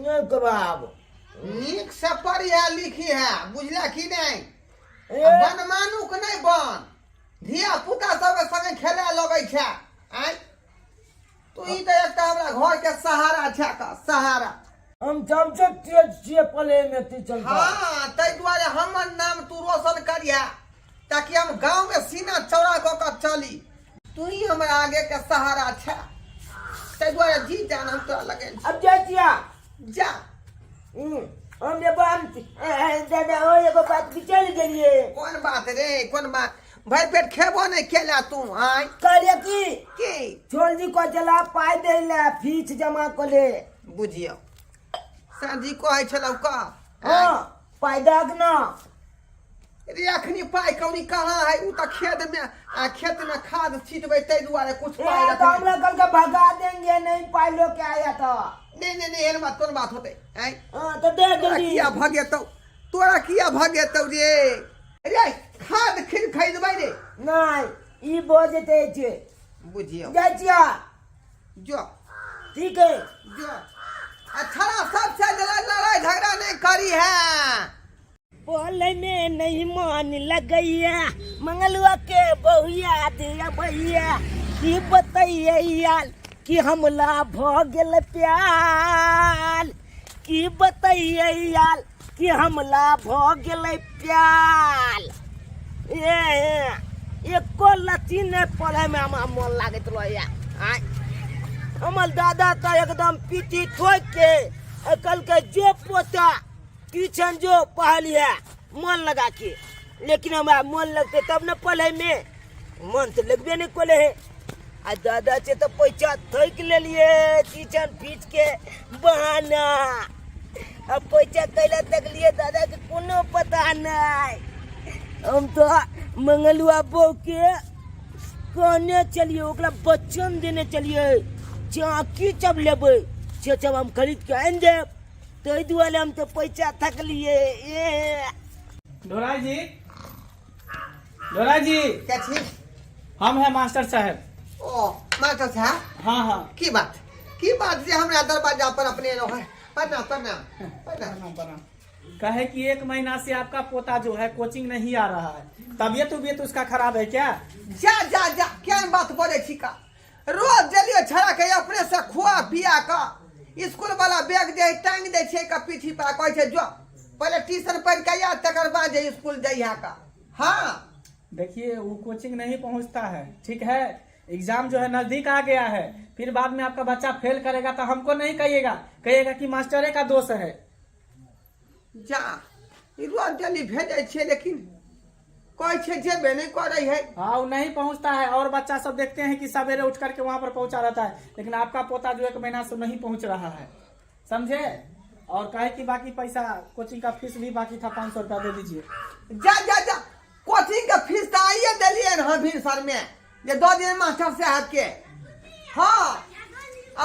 बाबू नीक से पढ़िया लिखी है बुझला कि नहीं बनमानुक नहीं बन धिया पुता सब संगे खेले लगे छे आय तू ई तो एकटा हमरा घर के सहारा छे का सहारा हम सबसे तेज छिए पले में ती चलता हां तै द्वारे हमर नाम तू रोशन करिया ताकि हम गांव में सीना चौड़ा क के चली तू ही हमरा आगे के सहारा छे तै द्वारे जी जान हम तोरा लगे अब जातिया जा हम ये बात दादा ओ एगो बात बिचल गेलिए कौन बात रे कौन बात भाई पेट खेबो नहीं केला तू आय कहलिए की छोलजी को चला पाई देला फीस जमा कोले बुझियो साजी कहै छलौ का हां पाई दाग ना रे अखनी पाई कौनी कहां है उ त खेत में खाद छीटबै तै दुआरे कुछ पाई तो हमरा कल के भगा देंगे नहीं पाई लो के आया तो नहीं एहन बात कौन बात होते हैं हां तो दे जल्दी किया भगेतौ तोरा किया भगेतौ रे रे खाद खरीदबै रे नहीं ई बोझते छे बुझियो जातिया जो ठीक है जो अच्छा सबसे लड़ाई झगड़ा नहीं करी है बोले में नहीं मान लगैया मंगलवा के बहुया दिया भैया की बताइए यार कि हमला भ गेल प्यार की बताइए यार कि हमला भ गेल प्यार एको लती ने पढ़े में हमरा मन लागत रहया हमर दादा तो एकदम पीठी ठोक के कल के जो पोता ट्यूशन जो पढ़लिया मन लगा के लेकिन हमारा मन लगते तब न पढ़े में मन तो लगबे नहीं कोले है आ दादा से तो पैसा थक ले लिए ट्यूशन फीस के बहाना अब पैसा कैला तक लिए दादा के कोनो पता नहीं हम तो मंगलुआ बो के कहने चलिए ओकरा बच्चन देने चलिए चाकी जब लेबै से जब हम खरीद के आन देब तो दुआरे हम तो पैसा थक लिए डोरा जी क्या छी हम हैं मास्टर साहब ओ मास्टर साहब हाँ की बात जे हमरा दरवाजा पर अपने रहो है प्रणाम कहे कि 1 महीना से आपका पोता जो है कोचिंग नहीं आ रहा है तबीयत उसका खराब है क्या जा क्या बात बोले छी का रोज जलियो छड़ा के अपने से खुआ पिया का स्कूल वाला बैग दे टांग दे छे का पीठी पर कहै छे जो पहले ट्यूशन पढ़ के या तकर बाद जे स्कूल जइहा का हां देखिए वो कोचिंग नहीं पहुंचता है ठीक है एग्जाम जो है नजदीक आ गया है फिर बाद में आपका बच्चा फेल करेगा तो हमको नहीं कहिएगा कि मास्टरे का दोष है जा रोज जल्दी भेजे छे लेकिन कोई छे जेबे नहीं करे है हाँ वो नहीं पहुंचता है और बच्चा सब देखते हैं कि सवेरे उठ करके वहां पर पहुंचा रहता है लेकिन आपका पोता जो 1 महीना से नहीं पहुंच रहा है समझे और कहे कि बाकी पैसा कोचिंग का फीस भी बाकी था 500 रुपया दे दीजिए जा कोचिंग का फीस तो आइए दिलिए ना भीड़ सर में ये 2 दिन मास्टर साहब के हाँ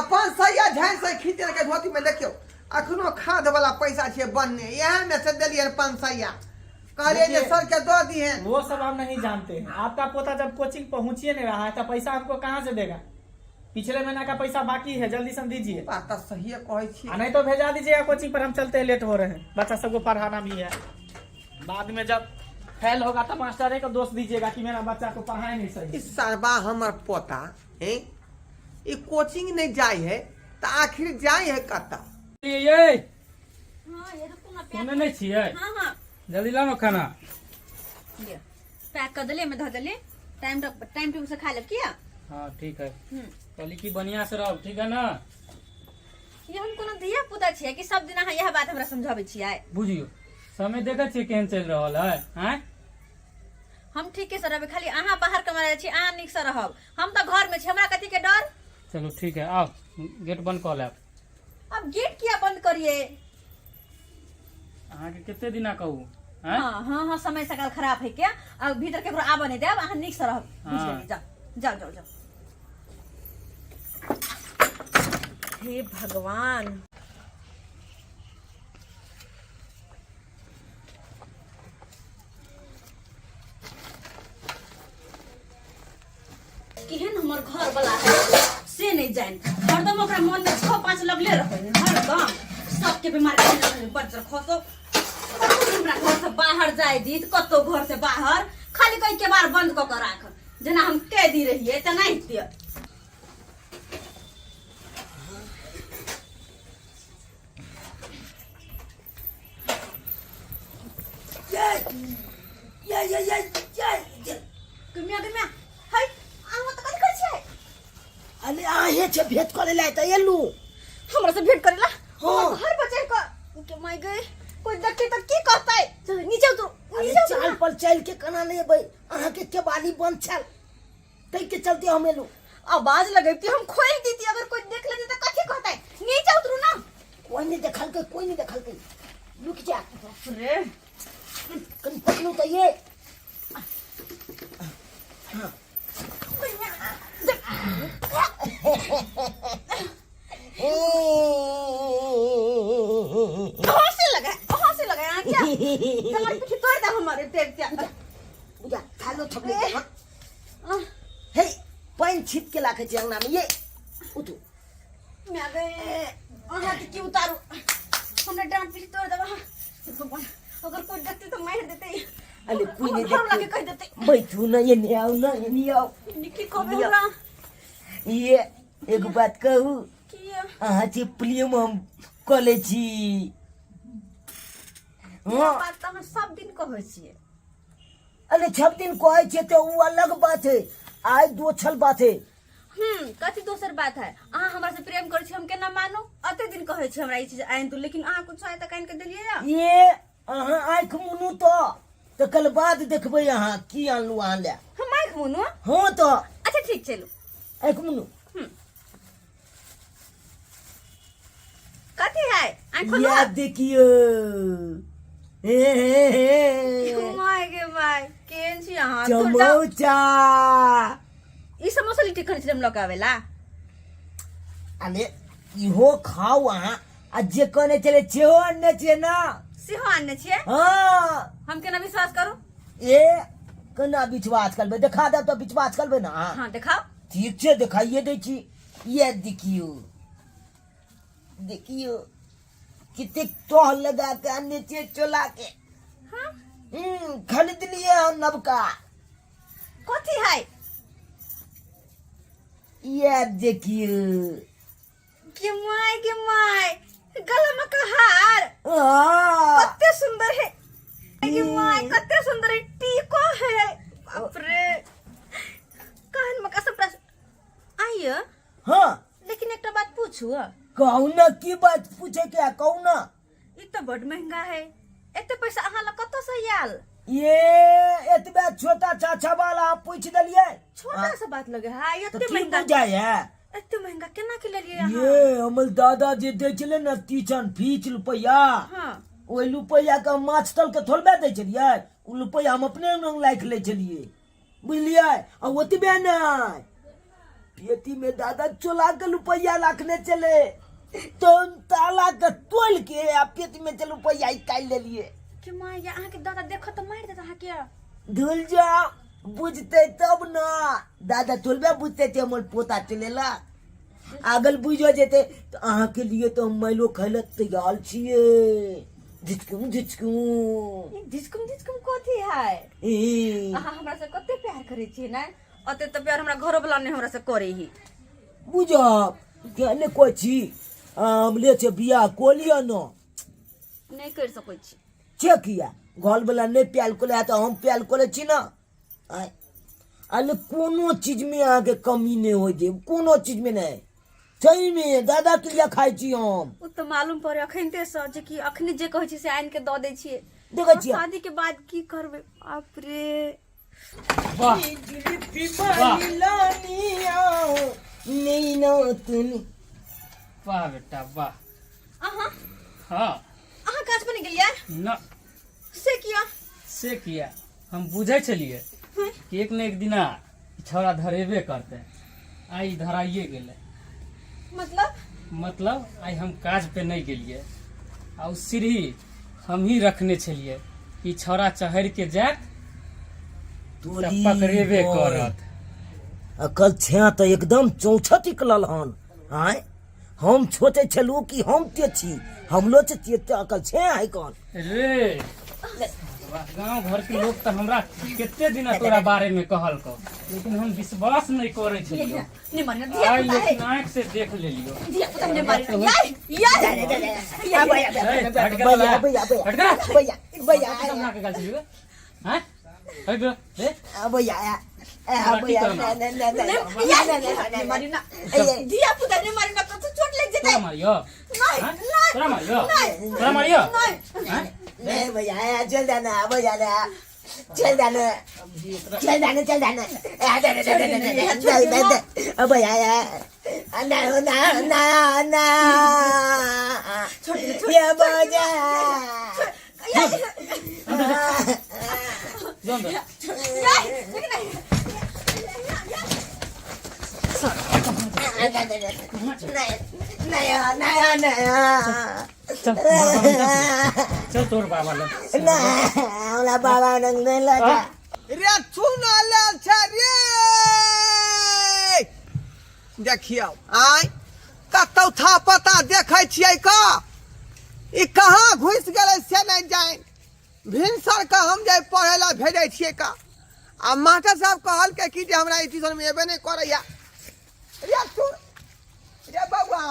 अपन सैया झाइन से खींच के धोती में देखियो अखनो खाद वाला पैसा छे बनने यहां में से दिलिए 500 कहलिए सर के दो दी है वो सब हम नहीं जानते हैं आपका पोता जब कोचिंग पहुंचिए नहीं रहा है तो पैसा हमको कहाँ से देगा पिछले महीना का पैसा बाकी है जल्दी से दीजिए बात सही कहै छी नहीं तो भेजा दीजिएगा कोचिंग पर हम चलते हैं लेट हो रहे हैं बच्चा सबको पढ़ाना भी है बाद में जब फेल होगा तो मास्टर को दोष दीजिएगा कि मेरा बच्चा को पढ़ाए नहीं सही इस सरबा हमर पोता है ये कोचिंग नहीं जाए है तो आखिर जाए है कता ये नहीं छिए हाँ जल्दी लाओ खाना पैक कर दले में धर दले टाइम टेबल से खा ले किया हाँ ठीक है कहली की बढ़िया से रहो ठीक है ना ये हम कोनो धिया पुता छियै कि सब दिन अहाँ यह बात हमरा समझाबै छियै बुझियो समय देखे छियै केहन चल रहल है हैं हम ठीके से रहबै खाली अहाँ बाहर कमा रहै छी अहाँ नीक से रहब हम तो घर में छी हमरा कथि के डर चलो ठीक है आओ गेट बंद कर लेब अब गेट किया बंद करिए अहाँ के कितने दिन कहू हाँ समय सकाल खराब है क्या अब भीतर के आबा नहीं देब अहाँ नीक से रहब जाओ हे भगवान केहन हमर घर वाला है से नहीं जान हरदम ओकरा मन में 6-5 लगले रहे हरदम सब के बीमार बच्चा खसो हमरा घर से बाहर जाए दी कतो घर से बाहर खाली कहीं के बार बंद क के राख जना हम कैदी रहिए त नहीं दिय कमिया हाय आवा त कथि कर छै अरे आहे छे भेट करे ला त एलू हमरा से भेंट करेला हाँ। हर बच्चे का के माय गए कोई देखे तो की कहता है चल नीचे उतरो अरे नीचे चाल उतरो पर चल के कना ले भाई अहाँ के केवाली बंद छल तै के चलते हम एलू आवाज लगैती हम खोल देती अगर कोई देख लेते तो कथी कहता है नीचे उतरो ना कोई नहीं देखल के रुक जा रे कन पकड़ू तो ये हंसी लगा यहाँ क्या कमर पीछे तोड़ दे हमारे पेट क्या बुझा थालो थपले हे पानी छिट के लाके जंगना में ये उठो मैं आ गए वहाँ की उतारू हमने डांट पीछे तोड़ दे भगवान अगर कोई देखते तो मार देते अरे कोई नहीं हम लाके कह देते बैठू ना ये नहीं आओ ना ये नहीं आओ निकी को बोला ये एक बात कहू किया अहाँ से प्रेम हम कॉलेज हाँ बात तो हम सब दिन कहै छियै अरे 6 दिन कहै छे तो वो अलग बात है आज दो छल बात है कथी दोसर बात है अहाँ हमरा से प्रेम करै छी हम केना मानू अते दिन कहै छी हमरा ई चीज आइन तो लेकिन अहाँ कुछ आय तक आइन के देलियै या ये अहाँ आँख मुनू तो कल बाद देखबै अहाँ की आनलू अहाँ ले हम आँख मुनू हाँ तो अच्छा ठीक चलू आँख मुनू कथी है आँख खोलो याद देखियो माय गे माय केन छी अहाँ चमोचा ई समोसा लिट्टी खरीद हम लगावेला अरे इहो खाओ अहाँ आ जे कने चले छेहो अन्ने छे ना सेहो आनने छियै हाँ हम केना विश्वास करू ए कना विश्वास करबे देखा दे तो विश्वास करबे ना हाँ दिखाओ ठीक छे दिखाइए दै छी ये देखियो कितने तोह लगा के नीचे चला के हाँ खरीद लिए हम नबका कथी है ये देखियो के माय गला में का हार कत्ते सुंदर है के माय कत्ते सुंदर है टीको है बाप रे कान में का सब आइयो हाँ लेकिन एक बात पूछू कहू ना की बात पूछे क्या कहू ना ई तो बड़ महंगा है एते पैसा अहाँ ला कत्तो से आयल ये एतबे छोटा चाचा वाला आप पूछ दलिए छोटा सा बात लगे है तो एते की महंगा बुझाय है एते महंगा केना के ले लिए अहाँ ये हमर दादा जे दे छले ना 30 रुपया हां ओइ रुपया के माछ तल के थोड़बे दे छलिए उ रुपया हम अपने रंग लाइक ले छलिए बुझलिए आ ओतबे नहीं पेटी में दादा चोला के रुपया रखने चले तो ताला के तोल के आ पेटी में चल रुपया निकाल ले लिए के माय या अहाँ के दादा देखो तो मार देता अहाँ के धुल जा बुझते तब ना दादा तोलबे बुझते थे हमर पोता चलेला आगल बुझो जेते तो अहाँ के लिए तो हम मैलो खैले तैयार छिए झिचकुम झिचकुम कथी है अहाँ हमरा से कते प्यार करै छी ना अते तो प्यार हमरा घरो वाला ने हमरा से करे ही बुझो केने कोइ छी हमले से बियाह कोलिया न नहीं कर सकै छी छे किया घर वाला नहीं प्यार कोले तो हम प्यार करे छी ना अरे कोनो चीज में आगे कमी नहीं हो जे कोनो चीज में नहीं सही में दादा के लिए खाई छी हम उ तो मालूम पड़े अखनते से जे कि अखनी जे कहै छी से आइन के द दै छिए देखै छियै शादी के बाद की करबे बाप रे वाह नहीं ना तुम वाह बेटा वाह अहाँ हाँ अहाँ काज बनि गेलियै न से किया हम बुझे छलिए कि एक न एक दिना छौड़ा धरेबे करते आई धराइए गेले मतलब आई हम काज पे नहीं गेलिए आ सीढ़ी हम ही रखने छलिए कि छौड़ा चढ़ के जात तो पकड़ेबे करत अकल छे तो एकदम चौछत निकलल हन आय हम छोटे छलू कि हम ते छी हमलो से ते अकल छे है कौन रे गांव घर के लोग तो हमरा कितने दिन तोरा बारे में कहल को लेकिन हम विश्वास नहीं करे छलियो नहीं मारना दिया आई पुता है लेकिन आंख से देख ले लियो दिया पुता ने मारना या हट भैया गया भैया हट गया भैया भैया बना के गल चलियो हैं हट गया रे भैया भैया नहीं मारना दिया पुता ने मारना तो चोट लग तोरा जाता मारियो नहीं हैं? नहीं तोरा मारियो नहीं तोरा मारियो नहीं हैं? नहीं भैया चल जाना भैया चल जाना चल जाना चल जाना भैया ना ना ना ना ये भैया जोन दे चल तोर बाबा ले बाबा नहीं लगा रे चुना लाल छे रे देखियो आय कतौ था पता देखै छियै का ई कहाँ घुस गेलै से नहीं जाए भिनसर का हम जाय पढ़े ला भेजै छियै का आ मास्टर साहब कहल के कि जे हमरा ई ट्यूशन में एबे नहीं करैया रे सुन रे बउआ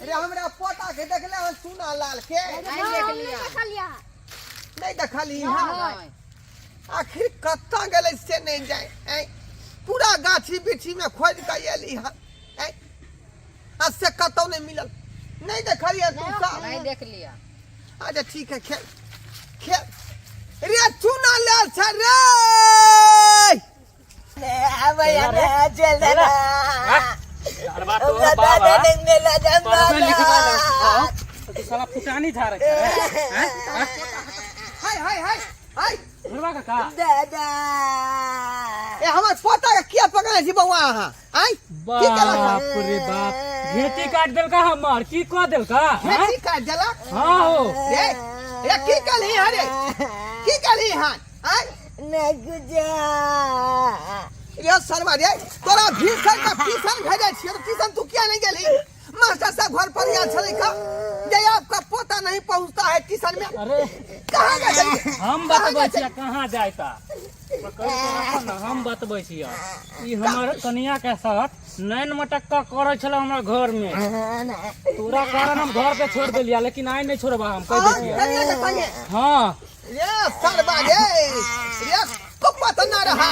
रे हमरा पोता के देखले हम चुना लाल के नहीं देखली आखिर कत्ता गेलै से नहीं जाए ऐं? पूरा गाछी बिछी में खोज के एली हन ऐं? आ से कतौ नहीं मिलल नहीं देखलिए तू सब नहीं देख लिया अच्छा ठीक है खेल खेल रे चुना लाल छे रे भैया चल जाना अरे बात तो बाबा पर लिखवा ले तो साला फुटानी था रखे हैं हाय हाय हाय हाय बुढ़वा का दादा ए हमर पोता के किया पकड़े छी बउआ अहाँ आई बाप रे बाप घेती काट देलका हमर की कह देलका खेती काट देला हां हो रे रे की कली हरे की कली हन आई नहीं गुजा ये शर्मा रे तोरा भीतर का ट्यूशन भेजे छियै तो ट्यूशन तू क्या नहीं गेली मास्टर साहब घर पर या छले का जे आपका पोता नहीं पहुंचता है ट्यूशन में अरे कहां गए हम बतबै छियै कहां जायता हम बतबै छियै ई हमर कनिया के साथ नैन मटक्का करे छले हमर घर में तोरा कारण हम घर पे छोड़ देलिया लेकिन आइ नहीं छोड़बा हम कह देतिया हां ये शर्मा रे ये को पता ना रहा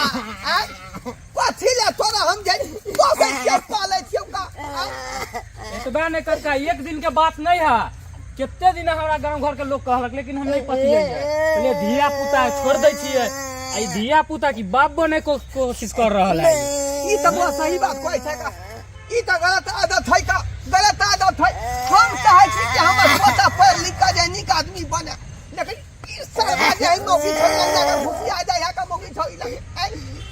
आई कथी ले तोरा हम जे पोसे के पाले छियौ का एतबा नहीं करका एक दिन के बात नहीं है कितने दिन हमरा गांव घर के लोग कहलक लेकिन हम नहीं पतिए पहले धिया पुता छोड़ दै छियै आई धिया पुता की बाप बने को कोशिश कर रहल है ई तो बहुत सही बात कहै छै का ई तो गलत आदत है का गलत आदत है हम चाहे छी कि हमर पोता पढ़ लिख के जे नीक आदमी बने लेकिन ई शर्मा जे मौकी छोड़ लगा घुसिया जाय है का मौकी छोड़ लगे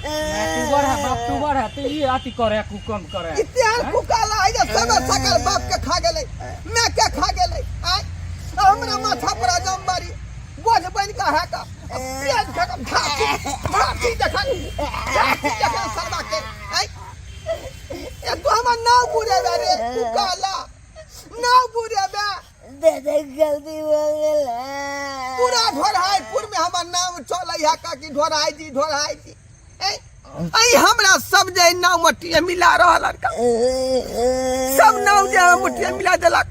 अक्टूबर है अक्टूबर है तो ये आती करे कुकम करे इतिहास कुकाला है जे सब सकल बाप के खा गेलै मैं के खा गेलै आई हमरा माथा पर जम मारी बोझ बन का है का पेट खत्म भाती देखन शर्मा के आई ए तो हमर नाव बुरे रे कुकाला नाव बुरे बे दादा गलती हो गेला पूरा ढोरहाईपुर में हमर नाम चलै है का कि ढोरहाई जी आई हमरा सब जे नाव मटिया मिला रहल का सब नाव जे मटिया मिला देलक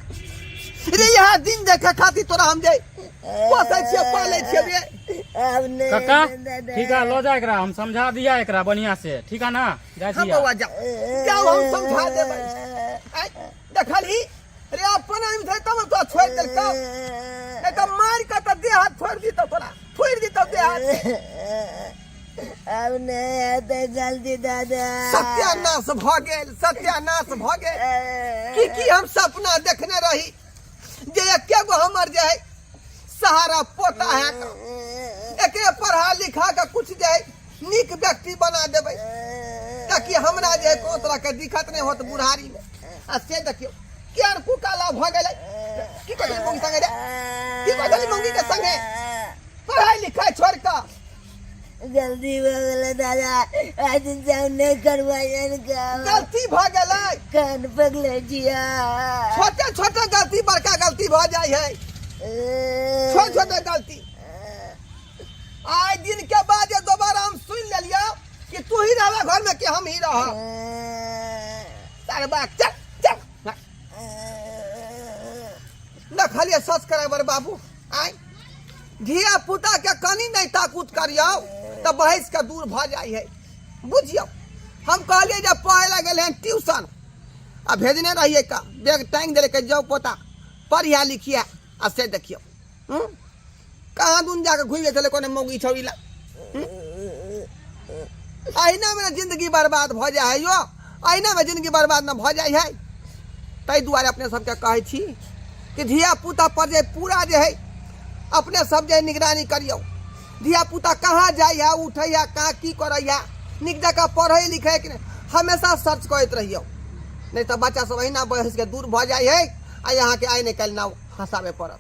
रे यहाँ दिन देखे खातिर तोरा हम जे पोसे छियै पाले छियै रे अब नहीं काका ठीक है लो जा एकरा हम समझा दिया एकरा बढ़िया से ठीक है ना जा हम दिया बउआ जाओ क्या हम समझा देबै आई देखली रे अपन हम थे तब तो छोड़ देल का ए त मार के त देह हाथ छोड़ दी तोरा छोड़ दी देह हाथ अब नहीं आते जल्दी दादा सत्यानाश भ गेल की हम सपना देखने रही जे एके गो हमर जे है सहारा पोता है एके पढ़ा लिखा के कुछ जे है नीक व्यक्ति बना देबै ताकि हमरा जे है कोनो तरह के दिक्कत नहीं होत बुढ़ारी में आ से देखियो केहन कुकाला भ गेलै की कहली मंगी संगे रे की कहली मंगी के संगे पढ़ाई लिखाई छोड़ के गलती हो गई दादा, आज जान नहीं करवायन का गलती भ गेलै, कान पगले जिया। छोटे छोटे गलती बड़का गलती भ जाय है, छोटे छोटे गलती। आज दिन के बाद ये दोबारा हम सुन लेलियो कि तू ही रहा घर में कि हम ही रह। सारे बात चल चल न खाली सच करे बर बाबू। आय धिया पुता के कनी नहीं ताकुत करियो तो बहस के दूर भ जाय है। बुझियो हम कहलिए जब पढ़े लगे हैं ट्यूशन आ भेजने रहिए का बैग टांग दे के जाओ पोता पढ़िया लिखिया आ से देखियो कहाँ दून जाके घुस गए कोने मौगी छौरीला। अहिना में जिंदगी बर्बाद भ जाए है यो, अहिना में जिंदगी बर्बाद न भ जाए है। तै दुआरे अपने सबके कहे छी कि धिया पुता पर जे पूरा जे है अपने सब जे निगरानी करियो। धिया पुता कहाँ जाय है उठे है कहाँ की करे है निक जगह पढ़े लिखे कि हमेशा सर्च करते रहियो, नहीं तो बच्चा सब अहिना बहस के दूर भ जाए है आ यहाँ के आए निकल ना हंसावे पड़त।